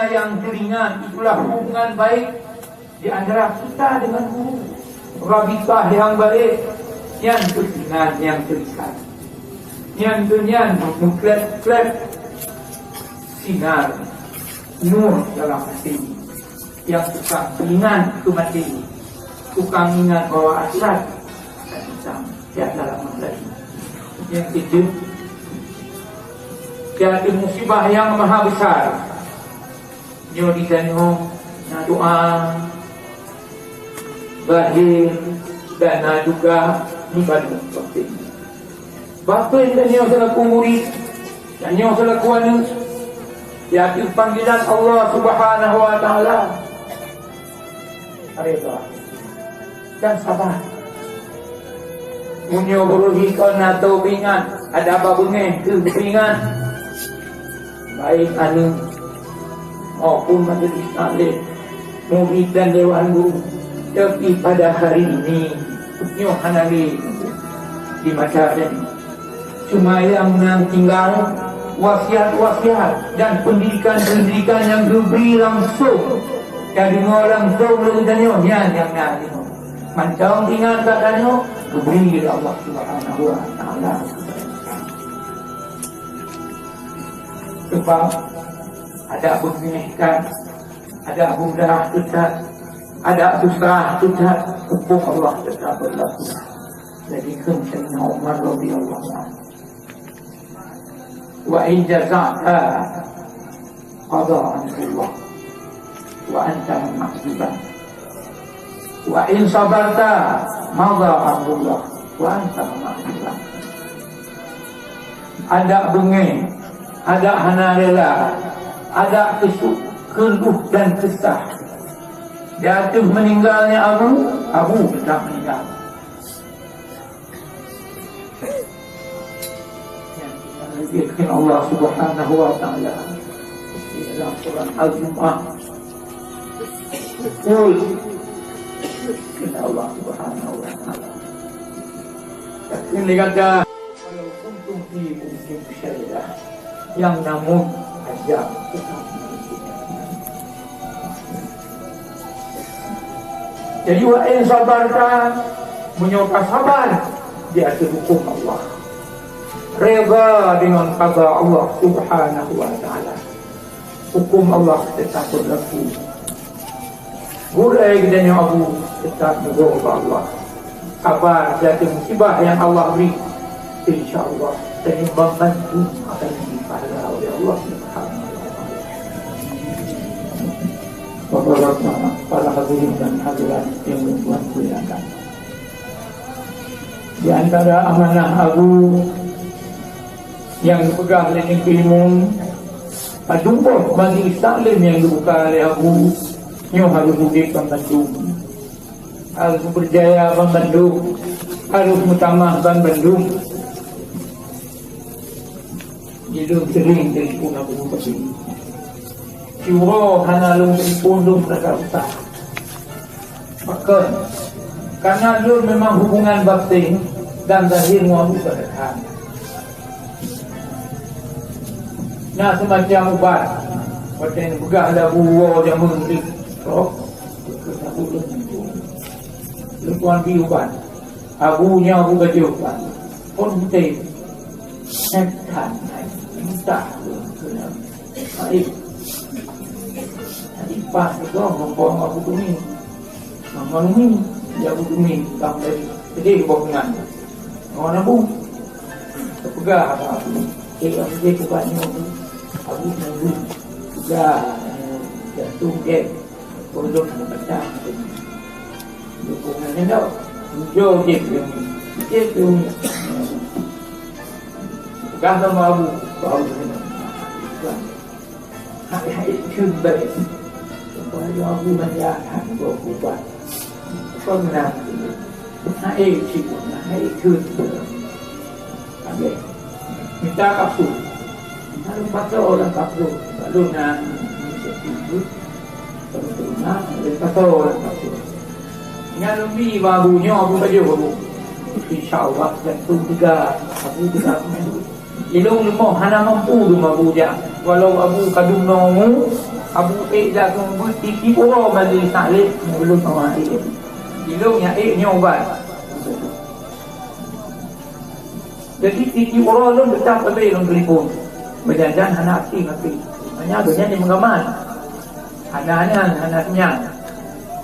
yang teringat itulah hubungan baik di antara kita dengan guru. Rabitah yang baik, yang teringat, yang terikat. Yang dunian mengklep-klep sinar nur dalam hati. Yang tukang ingat itu mati, tukang ingat bahwa asal dan Islam tiada lama lagi. Yang ketiga, tiada musibah yang maha besar. Nyo di sana na doa bahir dan na juga ibadah penting. Bapa dan nyo selaku murid dan nyo selaku anak, yaitu panggilan Allah Subhanahu wa taala. Reda dan sabar. Munyo beruhi kena tobingan ada apa bunga kebingan baik anu maupun majlis taklim, murid dan dewan guru. Tapi pada hari ini nyo hanali di masa ini cuma yang tinggal wasiat-wasiat dan pendidikan-pendidikan yang diberi langsung dari orang langsung dan nyo yang nanti macam ingat katanya diberi oleh Allah Subhanahu wa taala. Sebab ada benihkan, ada mudah tetap, ada susah tetap, hukum Allah tetap berlaku. Jadi Sayyidina Umar radhiyallahu anhu, wa in jaza'ta qada'an Allah wa anta mahjuban wa in sabarta madha Allah wa anta mahjuban. Ada bunga, ada hanarela, ada keluh dan kesah. Jatuh meninggalnya Abu tetap meninggal. Yang Allah Subhanahu wa taala di dalam surah Al-Jumu'ah. Qul inna Allah Subhanahu wa taala. Ini kata kalau kuntum fi mungkin syariah yang namun ajak tetap. Jadi wa in sabarta menyokong sabar di atas hukum Allah. Reda dengan qada Allah Subhanahu wa taala. Hukum Allah tetap berlaku. Gurai gedanya Abu tetap berdoa Allah. Sabar jatuh musibah yang Allah beri, insya-Allah seimbang bantu akan dipahala oleh Allah Subhanahu wa taala. Bapak-bapak, para hadirin dan hadirat yang bertuan muliakan. Di antara amanah Abu yang dipegang oleh ilmu jumpa bagi taklim yang dibuka oleh Abu, nyo harus hidup Bandung, harus berjaya Bandung, harus mutamah Bandung. Hidup sering dari pun Abu Bakar. Curo hana lung pundung terkata. Bahkan karena lu memang hubungan batin dan zahir Abu Bakar. Nah semacam ubat macam begah ada buah yang mengering roh lukuan di ubat abunya Abu baju ubat pun betul setan minta baik tadi pas itu ngomong Abu Dumi dia Abu Dumi sampai jadi hubungan orang Abu terpegah Abu dia kebanyakan Abu Nabi juga jatuh ke pondok membaca dukungannya dah hijau je itu pegang sama Abu hai cuba supaya Abu menjahat buat pernah hai cuba hai cuba okay. Minta kapsul lalu kata orang kapsul lalu nak tidur teman-teman lalu kata orang kapsul dengan lebih babunya Abu baju babu insyaAllah jantung tiga Abu tiga ilung lemah hana mampu rumah Abu dia walau Abu kadung nongu Abu dah tunggu tiki orang bagi taklif belum sama air. Dilungnya airnya obat. Jadi tiki orang tu betah pada dalam telefon. Berjanjian anak si nanti. Hanya dunia ni mengamal. Anaknya.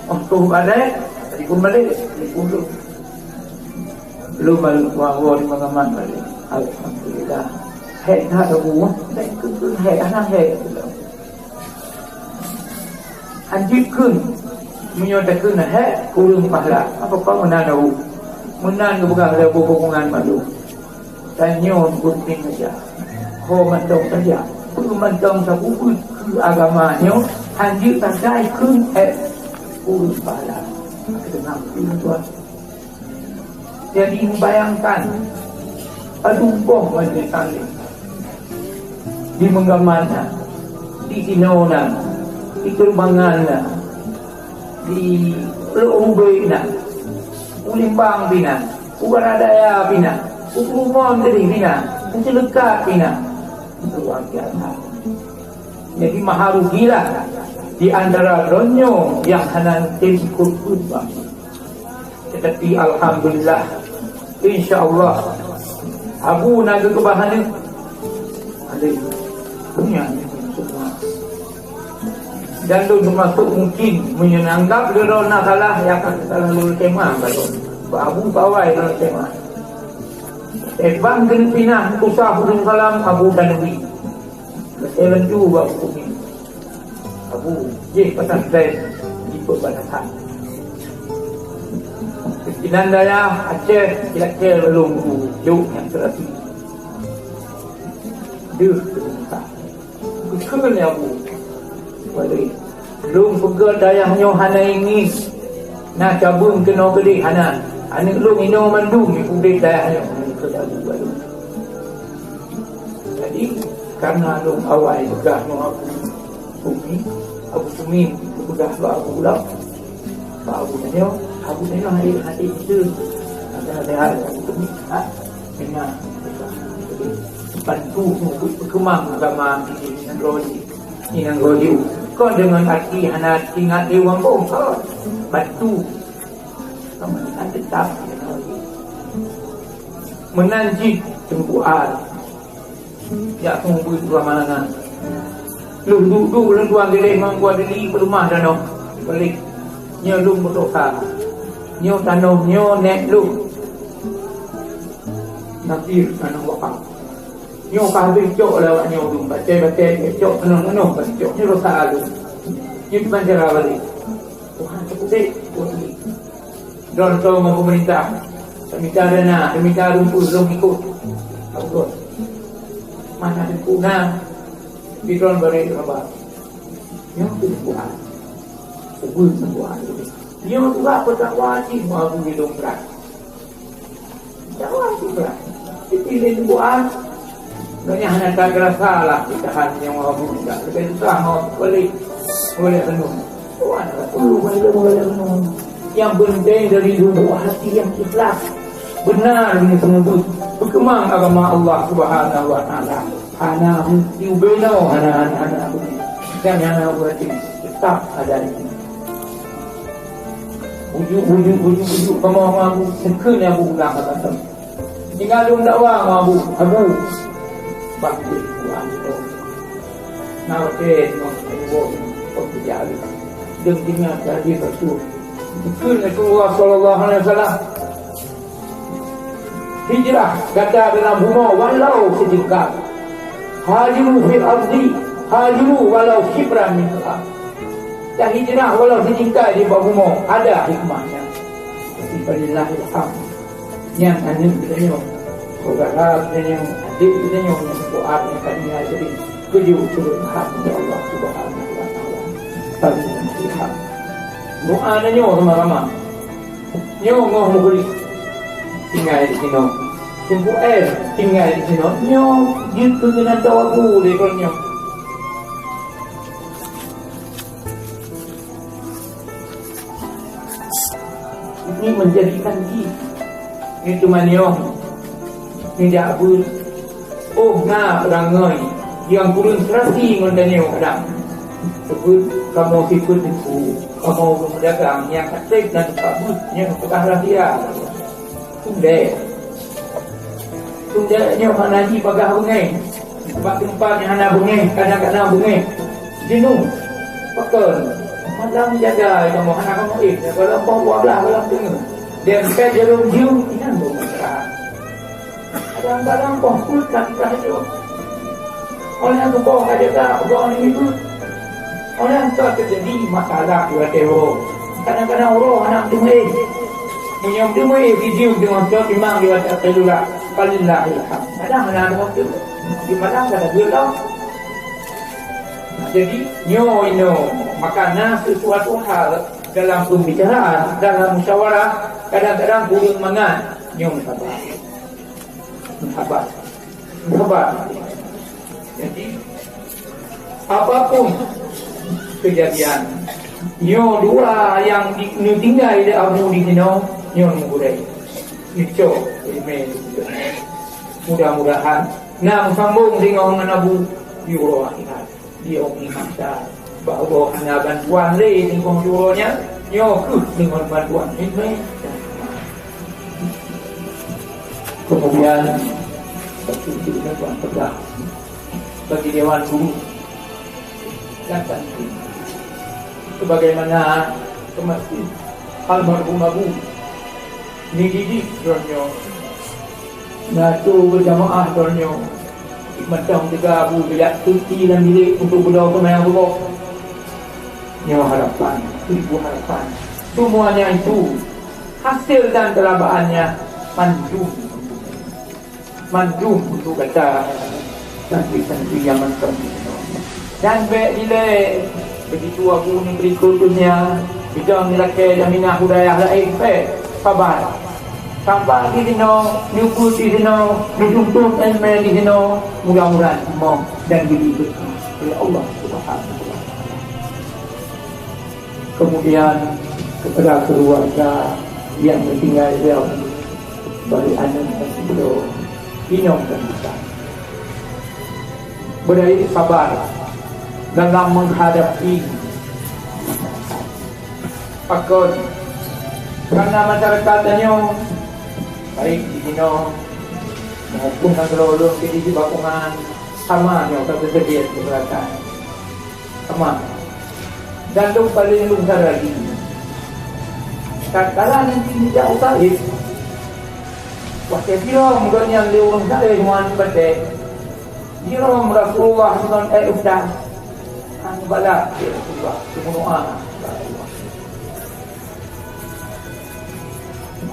Untuk balik, telefon tu. Belum balik wah di mengamal balik. Alhamdulillah. Hei dah ada buah. Dan itu hei anak hei. Anjikun menyatakan kurang pahala apa menanau menan ke bukan ada hubungan malu tanyo penting saja hormatong saja hormatong sabu ke agamanya anjik tandai kun kurang pahala kenal tuan. Jadi bayangkan aduboh wajib kali di menggamana di Sinona di Kerbangan di Lubei Ulimbang Pina Ugaradaya Pina Ukumon dari Pina Ucelekat Pina luar biasa. Jadi maha rugilah di antara ronyo yang hanan ikut kurban. Tetapi alhamdulillah insyaallah Abu naga kebahanan ada punya semua. Dan lu termasuk mungkin menyenanggap dia nak salah yang akan salah lu tema kalau Abu pawai lu tema. Bang kena pinah usah hudung salam Abu dan Nabi. Keselan juga Abu ni. Abu je pasal saya di perbatasan. Kekinan daya Aceh kira-kira belum jauh yang terapi. Dia terbuka. Kekelnya Abu. Balik belum pegang dayahnya hana ingin nak cabung kena beli hana anak lu minum mandung ni udah dayahnya jadi karena lu awal juga no Abu Sumi sudah Abu Ulam Abu Nyo hati itu ada hal Abu Sumi dengan bantu berkembang agama ini yang rodi kau dengan arti hana ingat dewan bom kau bantu kamu akan tetap menanjik tempuan ya tunggu dua malangan lu duduk tuan diri mangguan diri rumah dan balik nyo lu berdosa nyo tanah nyo nek lu nakir tanah wakaf nyo kahbih cok lewat nyo dum baca-baca cok penuh-penuh cok ni rosak alu ni panjara balik Tuhan seputih don tahu pemerintah minta dana minta rumput belum ikut takut mana ada kuna di don balik apa nyo tu buat ubul buat nyo juga tak wajib mau hidung berat tak wajib berat dipilih buat Nanya hanya tak kerasa lah kita hanya mau buka. Kita susah mau balik boleh penuh. Tuhan boleh penuh. Yang penting dari lubuk hati yang ikhlas. Benar ini semua berkembang agama Allah Subhanahu Wa Taala. Hana diubeno hana dan hana berarti tetap ada ini. Ujuk kamu sekenya Abu ulang kata. Tinggal dum dakwah Abu bagus Quran itu. Nowadays, jadi dengan jadi Rasul. Betul Rasulullah Sallallahu Alaihi Wasallam. Hijrah kata dalam bumi walau sejengkal. Hajiru fil ardi, hajiru walau shibran min al-ard. Dan hijrah walau sejengkal di bumi ada hikmahnya. Bismillahil hamd. Yang anu kita saudara kita yang adik kita yang berdoa yang kami jadi tujuh turun hati Allah Subhanahu Wa Taala. Alhamdulillah. Doa nanya sama-sama. Nyo ngoh mukuli tinggal di sini. Tempu tinggal di sini. Nyo gitu dengan tawabu dekornya. Ini menjadikan kita itu maniong tidak pun na perangai yang konsentrasi mendanyo kadang sebut kamu sifat itu, kamu berdagang yang aktif dan kabut yang pegang rahsia. Tundanya mana haji pagah bungai, tempat-tempatnya hana bungai, kadang-kadang bungai, jenuh, pakar, malam jaga kamu hana kamu kalau kau buat lah kalau tengah, dan saya jarum jiu, ini bermasalah. Kadang-kadang kau kulkan kerja, orang tu kau ada tak, orang itu, orang tu terjadi masalah dua teror. Kadang-kadang orang anak bungai. Yang dia video dengan dia timang dia tak pelula palillah ilham. Kadang mana ada waktu di mana ada gelap. Jadi makanya sesuatu hal dalam pembicaraan, dalam musyawarah kadang-kadang boleh mangan sabar. Jadi apapun kejadian dua yang tinggal di abu di sini mengudai itu mudah-mudahan sambung dengan Abu Euro akhirat dia mengatakan bahawa hanya bantuan dengan euronya dengan bantuan ini. Kemudian bagi Dewan Guru dan santri sebagaimana kemasi almarhum Abu dididik donyo natu berjamaah donyo macam juga Abu bilik cuti dan bilik untuk berdoa kepada Allah harapan, ibu harapan semuanya itu hasil dan kelabaannya manjum untuk kata santri-santri yang macam dan baik nilai begitu aku ni berikutnya bidang nilai jaminan budaya lain sabar sampai di sini nyukur di sini nyumpul dan di sini mudah-mudahan semua dan begitu oleh Allah Subhanahu wa Ta'ala. Kemudian kepada keluarga yang tinggal di bagi anak dan beliau minum dan kita berdaya sabar dalam menghadapi pakon karena masyarakatnya baik di sini maupun kalau di bakungan sama yang tersedia di belakang sama dan lu paling lu lagi katalah nanti tidak usah waktu bilang yang diurung saya cuma berdek bilang Rasulullah SAW udah bala Rasulullah semua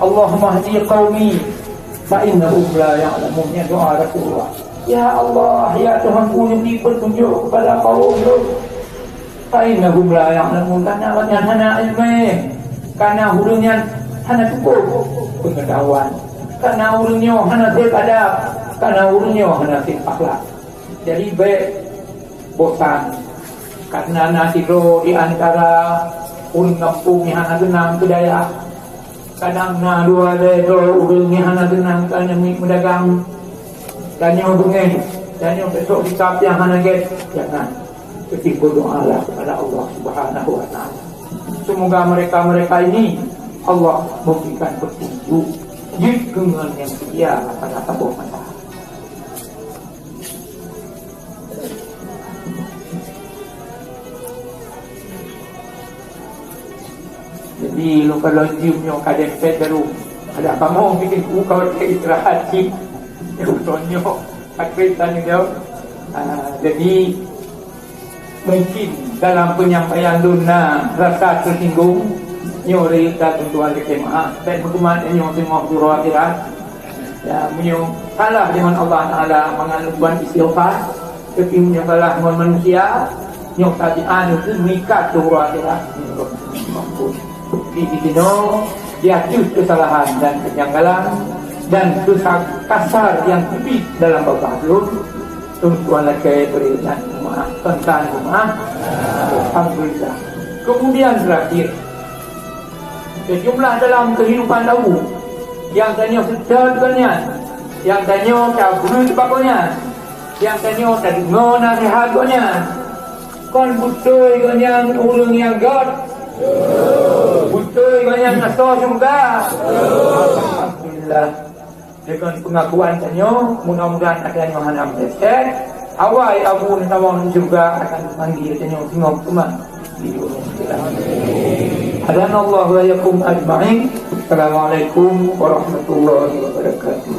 Allahumma hadi qaumi fa innahum la ya'lamun ya doa Rasulullah ya Allah ya Tuhan ku beri petunjuk kepada kaumku fa innahum la ya'lamun karena hana ilmu karena hurungnya hana cukup pengetahuan karena hurungnya hana adab karena hurungnya hana akhlak jadi baik bosan karena nasiro di antara urang kampung yang hana genang budaya kadang na dua ledo urang yang hana genang karena mendagang danyo bungai danyo besok dikap yang hana get jangan ketika doa kepada Allah Subhanahu wa Ta'ala semoga mereka ini Allah memberikan petunjuk dengan yang setia pada Allah Ta'ala. Jadi lu kalau ciumnya kadang pet baru ada apa mau bikin kau istirahat sih contohnya akhiran dia jadi mungkin dalam penyampaian Luna rasa tersinggung nyori kita tentuan kemah dan bagaimana nyori semua surah akhirat ya menyo kalah dengan Allah Taala mengalukan istighfar tapi kalah dengan manusia nyok tadi anu itu mengikat surah akhirat di sini diakui kesalahan dan kejanggalan dan dosa kasar yang tipis dalam bab tahlul tuan laki berikan maaf tentang maaf alhamdulillah. Kemudian terakhir sejumlah dalam kehidupan tahu yang tanya setelahnya yang tanya tak beri sebabnya yang tanya tak dengar nasihatnya Kon betul kan yang ulung yang God. Betul kan yang asal juga. Alhamdulillah. Dengan pengakuan tanya, mudah-mudahan akan menghadap seset. Awal Abu Nawang juga akan panggil tanya tengok teman. Hadanallahu wa yakum ajma'in. Assalamualaikum warahmatullahi wabarakatuh.